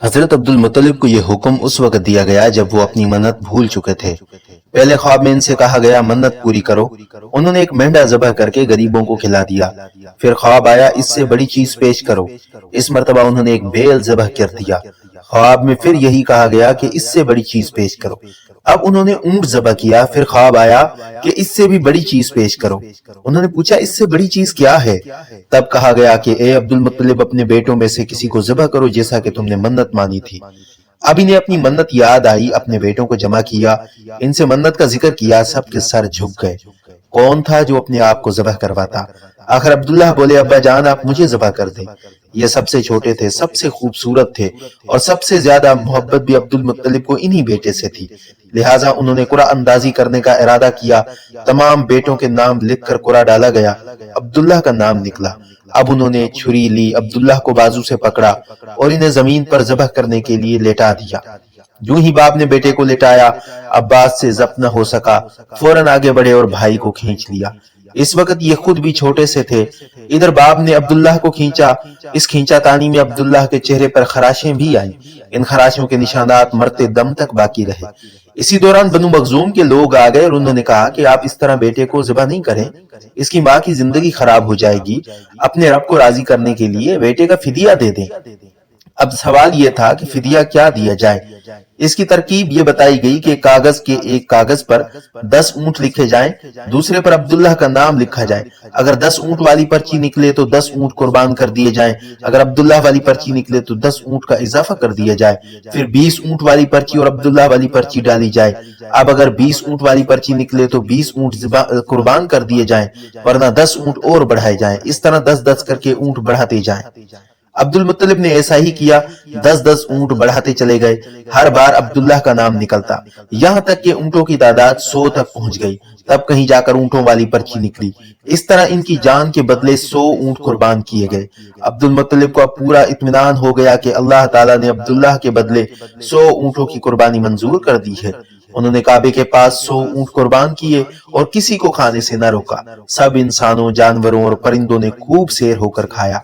हजरत अब्दुल मुत्तलिब को यह हुक्म उस वक्त दिया गया जब वो अपनी मन्नत भूल चुके थे। पहले ख्वाब में इनसे कहा गया मन्नत पूरी करो। उन्होंने एक मेंढा ज़बह करके गरीबों को खिला दिया। फिर ख्वाब आया इससे बड़ी चीज पेश करो। इस मर्तबा उन्होंने एक बैल ज़बह कर दिया। ख्वाब में फिर यही कहा गया कि इससे बड़ी चीज पेश करो। अब उन्होंने ऊंट ज़बह किया। फिर ख्वाब आया कि इससे भी बड़ी चीज पेश करो। उन्होंने पूछा इससे बड़ी चीज क्या है? तब कहा गया कि ए अब्दुल मुत्तलिब अपने बेटों में से किसी को ज़बह करो जैसा कि तुमने मन्नत मानी थी। अब इन्हें अपनी मन्नत याद आई। अपने बेटों को जमा किया, इनसे मन्नत का जिक्र किया। सबके सर झुक गए। कौन था जो अपने आप को ज़बह करवाता? आखिर अब्दुल्लाह बोले अब्बा जान आप मुझे ज़बह कर दें। ये सबसे छोटे थे, सबसे खूबसूरत थे और सबसे ज्यादा मोहब्बत भी अब्दुल मुत्तलिब को इन्हीं बेटे से थी। लिहाजा उन्होंने कुरा अंदाजी करने का इरादा किया। तमाम बेटों के नाम लिखकर कुरा डाला गया। अब्दुल्लाह का नाम निकला। अब उन्होंने छुरी ली, अब्दुल्लाह को बाजू से पकड़ा और इन्हें जमीन पर ज़बह करने के लिए लेटा दिया। यूं ही बाप ने बेटे को लेटाया। अब्बास से ज़ब्त न हो सका, फौरन आगे बढ़े और भाई को खींच लिया। इस वक्त ये खुद भी छोटे से थे। इधर बाप ने अब्दुल्लाह को खींचा। इस खींचातानी में अब्दुल्लाह के चेहरे पर खराशें भी आईं। इन खराशों के निशानात मरते दम तक बाकी रहे। इसी दौरान बनु मखजूम के लोग आ गए और उन्होंने कहा कि आप इस तरह बेटे को ज़िबा नहीं करें, इसकी माँ की जिंदगी खराब हो जाएगी। अपने रब को राजी करने के लिए बेटे का फिदिया दे दें। अब सवाल यह था कि फिदिया क्या दिया जाए। इसकी तरकीब ये बताई गई कि कागज के एक कागज पर 10 ऊंट लिखे जाएं, दूसरे पर अब्दुल्लाह का नाम लिखा जाए। अगर 10 ऊंट वाली पर्ची निकले तो 10 ऊंट कुर्बान कर दिए जाएं। अगर अब्दुल्लाह वाली पर्ची निकले तो 10 ऊंट का इजाफा कर दिया जाए। फिर 20 ऊंट वाली पर्ची और अब्दुल्लाह वाली पर्ची डाली जाए। अब अगर 20 ऊंट वाली पर्ची निकले तो 20 ऊंट कुर्बान कर दिए जाएं, वरना 10 ऊंट और बढ़ाए जाएं। इस तरह 10-10 करके ऊंट बढ़ाते जाएं। अब्दुल मुत्तलिब ने ऐसा ही किया। 10-10 ऊंट बढ़ाते चले गए। हर बार अब्दुल्लाह का नाम निकलता, यहां तक कि ऊंटों की तादाद 100 तक पहुंच गई। तब कहीं जाकर ऊंटों वाली पर्ची निकली। इस तरह इनकी जान के बदले 100 ऊंट कुर्बान किए गए। अब्दुल मुत्तलिब को अब पूरा इत्मीनान हो गया कि अल्लाह ताला ने अब्दुल्लाह के बदले 100 ऊंटों की कुर्बानी मंजूर कर दी है। उन्होंने काबे के पास 100 ऊंट कुर्बान किए और किसी को खाने से न रोका। सब इंसानों, जानवरों और परिंदों ने खूब सेर होकर खाया।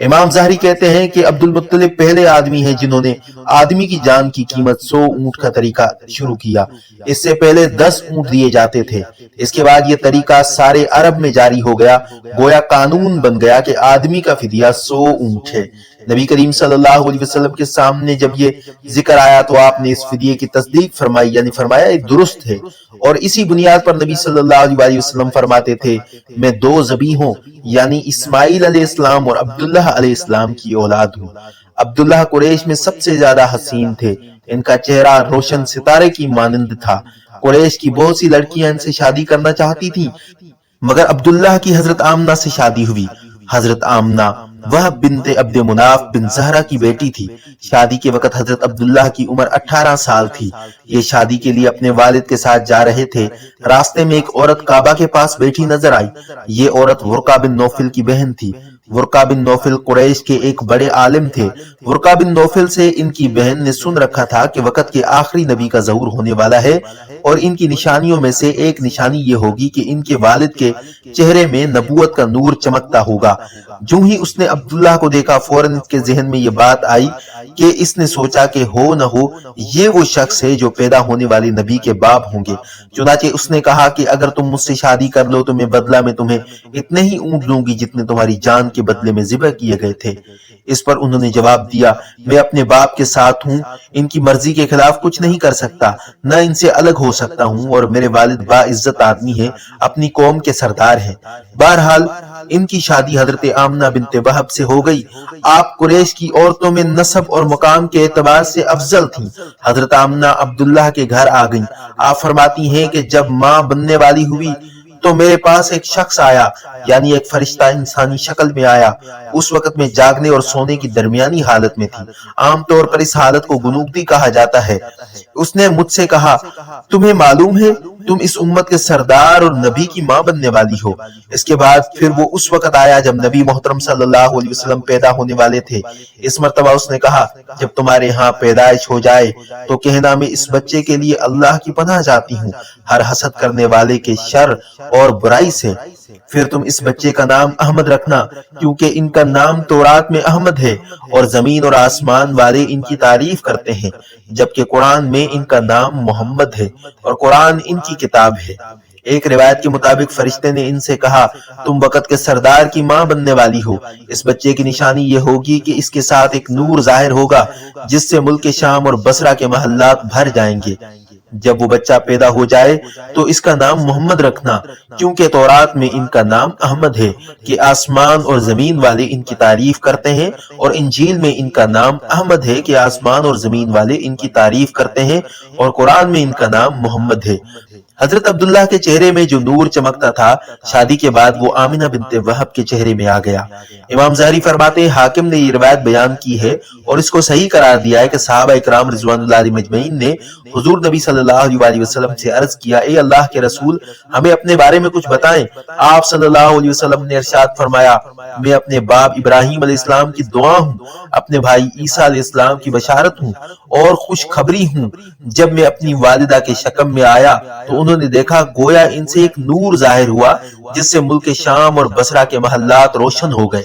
इमाम ज़हरी कहते हैं कि अब्दुल मुत्तलिब पहले आदमी हैं जिन्होंने आदमी की जान की कीमत 100 ऊंट का तरीका शुरू किया। इससे पहले 10 ऊंट दिए जाते थे। इसके बाद यह तरीका सारे अरब में जारी हो गया। गोया कानून बन गया कि आदमी का फिदिया 100 ऊंट है। नबी करीम सल्लल्लाहु अलैहि वसल्लम के सामने जब ये जिक्र आया तो आपने इस फिदिये की तस्दीक फरमाई, यानी फरमाया ये दुरुस्त है। और इसी बुनियाद पर नबी सल्लल्लाहु अलैहि वसल्लम फरमाते थे मैं 2 ज़बीहों यानी इस्माइल अलैहिस्सलाम और अब्दुल्लाह अलैहिस्सलाम की औलाद हूँ। अब्दुल्लाह कुरैश में सबसे ज्यादा हसीन थे। इनका चेहरा रोशन सितारे की मानंद था। कुरैश की बहुत सी लड़कियां इनसे शादी करना चाहती थी, मगर अब्दुल्लाह की हजरत आमना से शादी हुई। हजरत आमना वह बिनते अब्द मुनाफ बिन ज़हरा की बेटी थी। शादी के वक्त हजरत अब्दुल्लाह की उम्र 18 साल थी। ये शादी के लिए अपने वालिद के साथ जा रहे थे। रास्ते में एक औरत काबा के पास बैठी नजर आई। ये औरत वुरका बिन नौफिल की बहन थी। वुरका बिन नौफिल कुरैश के एक बड़े आलिम थे। वुरका बिन नौफिल से इनकी बहन ने सुन रखा था कि वक्त के आखिरी नबी का ज़हूर होने वाला है और इनकी निशानियों में से एक निशानी ये होगी कि इनके वालिद के चेहरे में नबूवत का नूर चमकता होगा। जो ही उसने अब्दुल्लाह को देखा फौरन इसके जहन में ये बात आई कि इसने सोचा कि हो न हो ये वो शख्स है जो पैदा होने वाले नबी के बाप होंगे। चुनाचे उसने कहा कि अगर तुम मुझसे शादी कर लो तो मैं बदला में तुम्हें इतने ही ऊंट दूंगी जितने तुम्हारी जान के बदले में ज़िबह किए गए थे। इस पर उन्होंने जवाब दिया मैं अपने बाप के साथ हूँ, इनकी मर्जी के खिलाफ कुछ नहीं कर सकता, न इनसे अलग हो सकता हूँ और मेरे वालिद बाइज्जत आदमी हैं, अपनी कौम के सरदार हैं। बहरहाल इनकी शादी हजरत आमना बिनते वहब से हो गई। आप कुरैश की औरतों में नसब और मुकाम के एतबार से अफजल थीं। हजरत आमना अब्दुल्लाह के घर आ गईं। आप फरमाती हैं कि जब माँ बनने वाली हुई तो मेरे पास एक शख्स आया, यानी एक फरिश्ता इंसानी शक्ल में आया। उस वक्त में जागने और सोने की दरमियानी हालत में थी। आमतौर पर इस हालत को गुनूगती कहा जाता है। उसने मुझसे कहा तुम्हें मालूम है तुम इस उम्मत के सरदार और नबी की माँ बनने वाली हो। इसके बाद फिर वो उस वक्त आया जब नबी मोहतरम सल्लल्लाहु अलैहि वसल्लम पैदा होने वाले थे। इस मर्तबा उसने कहा जब तुम्हारे यहाँ पैदाइश हो जाए तो कहना मैं इस बच्चे के लिए अल्लाह की पनाह चाहती हूँ हर हसद करने वाले के शर और बुराई से। پھر تم اس بچے کا نام احمد رکھنا کیونکہ ان کا نام تورات میں احمد ہے اور زمین اور آسمان والے ان کی تعریف کرتے ہیں، جبکہ قرآن میں ان کا نام محمد ہے اور قرآن ان کی کتاب ہے۔ ایک روایت کے مطابق فرشتے نے ان سے کہا تم وقت کے سردار کی ماں بننے والی ہو، اس بچے کی نشانی یہ ہوگی کہ اس کے ساتھ ایک نور ظاہر ہوگا جس سے ملک شام اور بصرہ کے محلات بھر جائیں گے۔ جب وہ بچہ پیدا ہو جائے تو اس کا نام محمد رکھنا کیونکہ تورات میں ان کا نام احمد ہے کہ آسمان اور زمین والے ان کی تعریف کرتے ہیں، اور انجیل میں ان کا نام احمد ہے کہ آسمان اور زمین والے ان کی تعریف کرتے ہیں، اور قرآن میں ان کا نام محمد ہے۔ حضرت عبداللہ کے چہرے میں جو نور چمکتا تھا شادی کے بعد وہ آمنہ بنت وہب کے چہرے میں آ گیا۔ امام زہری فرماتے ہیں حاکم نے یہ روایت بیان کی ہے اور اس کو صحیح قرار دیا ہے کہ صحابہ اکرام رضوان اللہ علیہم اجمعین نے حضور نبی صلی اللہ علیہ وسلم سے عرض کیا اے اللہ کے رسول ہمیں اپنے بارے میں کچھ بتائیں۔ آپ صلی اللہ علیہ وسلم نے ارشاد فرمایا میں اپنے باپ ابراہیم علیہ السلام کی دعا ہوں، اپنے بھائی عیسیٰ علیہ السلام کی بشارت ہوں اور خوشخبری ہوں۔ جب میں اپنی والدہ کے شکم میں آیا تو انہوں نے دیکھا گویا ان سے ایک نور ظاہر ہوا جس سے ملک شام اور بصرہ کے محلات روشن ہو گئے۔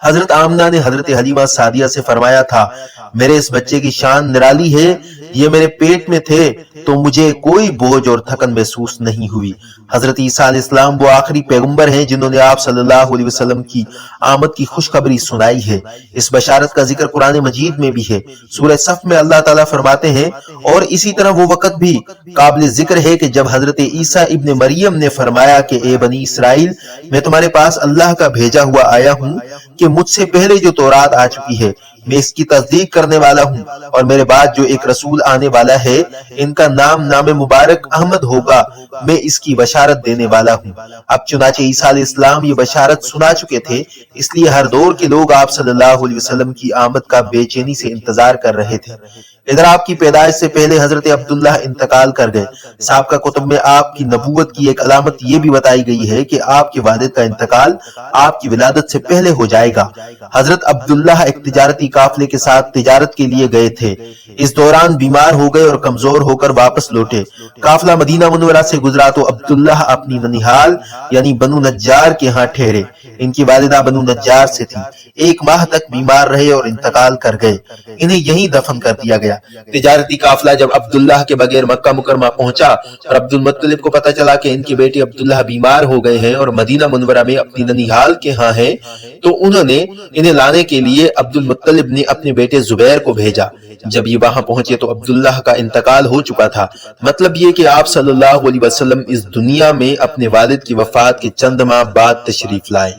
حضرت آمنہ نے حضرت حلیمہ سعدیہ سے فرمایا تھا میرے اس بچے کی شان نرالی ہے، یہ میرے پیٹ میں تھے تو مجھے کوئی بوجھ اور تھکن محسوس نہیں ہوئی۔ حضرت عیسیٰ علیہ السلام وہ آخری پیغمبر ہیں جنہوں نے آپ صلی اللہ علیہ وسلم کی آمد کی خوشخبری سنائی ہے۔ اس بشارت کا ذکر قرآن مجید میں بھی ہے۔ سورہ صف میں اللہ تعالیٰ فرماتے ہیں اور اسی طرح وہ وقت بھی قابل ذکر ہے کہ جب حضرت عیسیٰ ابن مریم نے فرمایا کہ اے بنی اسرائیل میں تمہارے پاس اللہ کا بھیجا ہوا آیا ہوں کہ مجھ سے پہلے جو تورات آ چکی ہے میں اس کی تصدیق کرنے والا ہوں، اور میرے بعد جو ایک رسول آنے والا ہے ان کا نام مبارک احمد ہوگا، میں اس کی بشارت دینے والا ہوں۔ اب چنانچہ عیسیٰ علیہ السلام یہ بشارت سنا چکے تھے، اس لیے ہر دور کے لوگ آپ صلی اللہ علیہ وسلم کی آمد کا بے چینی سے انتظار کر رہے تھے۔ ادھر آپ کی پیدائش سے پہلے حضرت عبداللہ انتقال کر گئے۔ سابقہ کتب میں آپ کی نبوت کی ایک علامت یہ بھی بتائی گئی ہے کہ آپ کے والد کا انتقال آپ کی ولادت سے پہلے ہو جائے گا۔ حضرت عبداللہ ایک تجارتی قافلے کے ساتھ تجارت کے لیے گئے تھے، اس دوران بیمار ہو گئے اور کمزور ہو کر واپس لوٹے۔ قافلہ مدینہ منورہ سے گزرا تو عبداللہ اپنی ننیحال یعنی بنو نجار کے ہاں ٹھہرے۔ ان کی والدہ بنو نجار سے تھی، 1 ماہ تک بیمار رہے اور انتقال کر گئے، انہیں یہیں دفن کر دیا گیا۔ تجارتی قافلہ جب عبداللہ کے بغیر مکہ مکرمہ پہنچا اور عبد المطلب کو پتہ چلا کہ ان کے بیٹے عبداللہ بیمار ہو گئے ہیں اور مدینہ منورہ میں اپنی ننیحال کے ہاں ہیں، تو انہوں نے انہیں لانے کے لیے عبد المطلب نے اپنے بیٹے زبیر کو بھیجا۔ جب یہ وہاں پہنچے تو عبداللہ کا انتقال ہو چکا تھا، مطلب یہ کہ آپ صلی اللہ علیہ وسلم اس دنیا میں اپنے والد کی وفات کے چند ماہ بعد تشریف لائے۔